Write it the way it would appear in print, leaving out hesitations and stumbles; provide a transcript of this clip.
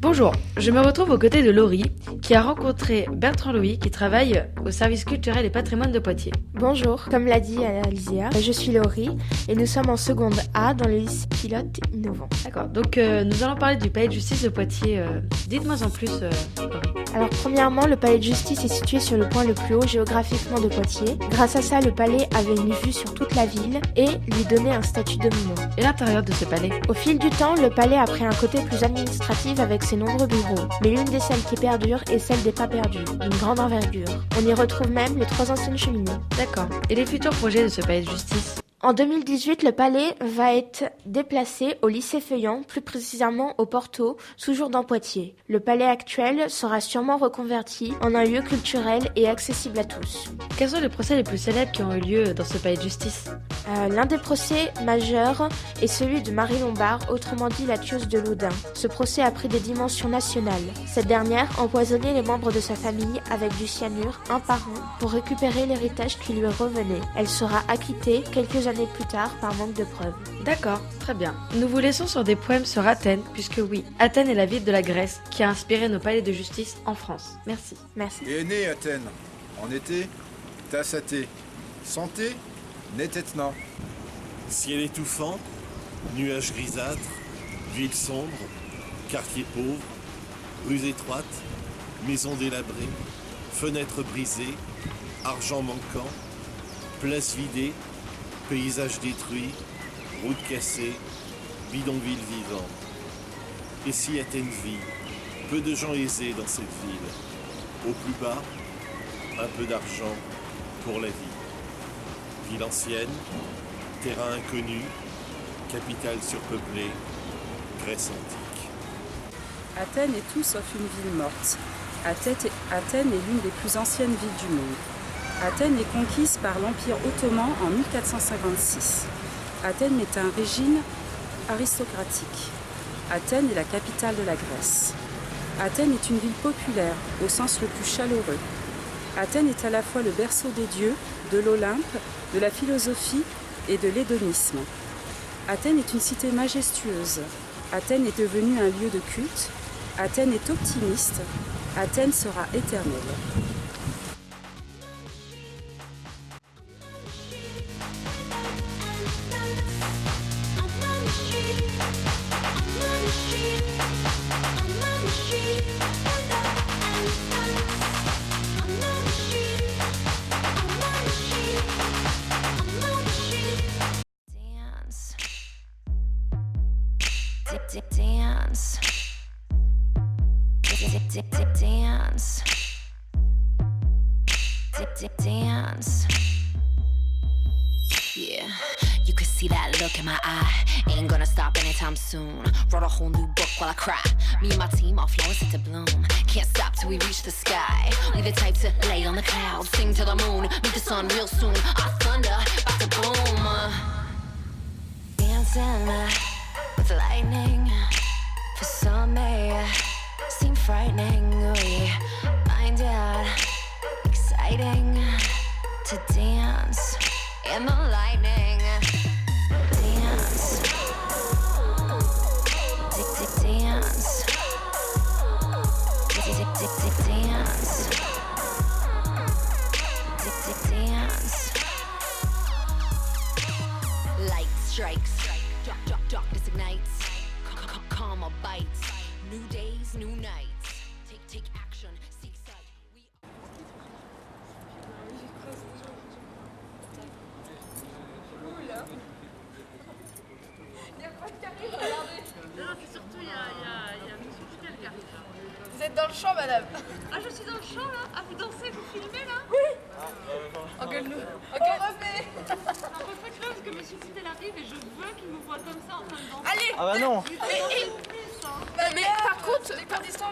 Bonjour, je me retrouve aux côtés de Laurie, qui a rencontré Bertrand Louis, qui travaille au service culturel et patrimoine de Poitiers. Bonjour, comme l'a dit Alizéa, je suis Laurie et nous sommes en seconde A dans le lycée pilote innovant. D'accord, donc nous allons parler du palais de justice de Poitiers. Dites-moi en plus, Laurie. Alors premièrement, le palais de justice est situé sur le point le plus haut géographiquement de Poitiers. Grâce à ça, le palais avait une vue sur toute la ville et lui donnait un statut de monument. Et l'intérieur de ce palais? Au fil du temps, le palais a pris un côté plus administratif avec ses nombreux bureaux. Mais l'une des celles qui perdure est celle des pas perdus, d'une grande envergure. On y retrouve même les 3 anciennes cheminées. D'accord. Et les futurs projets de ce palais de justice? En 2018, le palais va être déplacé au lycée Feuillant, plus précisément au Porto, toujours dans Poitiers. Le palais actuel sera sûrement reconverti en un lieu culturel et accessible à tous. Quels sont les procès les plus célèbres qui ont eu lieu dans ce palais de justice? L'un des procès majeurs est celui de Marie Lombard, autrement dit la tueuse de Laudun. Ce procès a pris des dimensions nationales. Cette dernière empoisonnait les membres de sa famille avec du cyanure, un par un, pour récupérer l'héritage qui lui revenait. Elle sera acquittée quelques années plus tard par manque de preuves. D'accord, très bien. Nous vous laissons sur des poèmes sur Athènes, puisque oui, Athènes est la ville de la Grèce qui a inspiré nos palais de justice en France. Merci. Merci. Et né Athènes, en été, tassaté, santé, nettetna. Ciel étouffant, nuages grisâtres, ville sombre, quartier pauvre, rues étroites, maisons délabrées, fenêtres brisées, argent manquant, places vidées, paysages détruits, routes cassées, bidonvilles vivants. Et si Athènes vit, peu de gens aisés dans cette ville. Au plus bas, un peu d'argent pour la vie. Ville ancienne, terrain inconnu, capitale surpeuplée, Grèce antique. Athènes est tout sauf une ville morte. Athènes est l'une des plus anciennes villes du monde. Athènes est conquise par l'Empire ottoman en 1456. Athènes est un régime aristocratique. Athènes est la capitale de la Grèce. Athènes est une ville populaire, au sens le plus chaleureux. Athènes est à la fois le berceau des dieux, de l'Olympe, de la philosophie et de l'hédonisme. Athènes est une cité majestueuse. Athènes est devenue un lieu de culte. Athènes est optimiste. Athènes sera éternelle. Dance. Dance. Dance. Yeah, you could see that look in my eye. Ain't gonna stop anytime soon. Wrote a whole new book while I cry. Me and my team are flowers set to bloom. Can't stop till we reach the sky. We the type to lay on the clouds, sing to the moon, meet the sun real soon. Our thunder, about to boom. Dancing with lightning. For some may seem frightening. We find it exciting to dance in the lightning. Dance. Dance. Dance. Dance. Light strikes. Darkness ignites. New days, new nights. Take action, seek sight. Non, c'est surtout, il y a monsieur Fidel qui arrive là. Vous êtes dans le champ, madame? Ah, je suis dans le champ là. Ah, vous dansez, vous filmez là? Engueule-nous. Ok. On refait. Non, refaites-le parce que monsieur Fidel arrive et je veux qu'il me voit comme ça en train de danser. Allez. Ah bah non. Mais par contre, les conditions...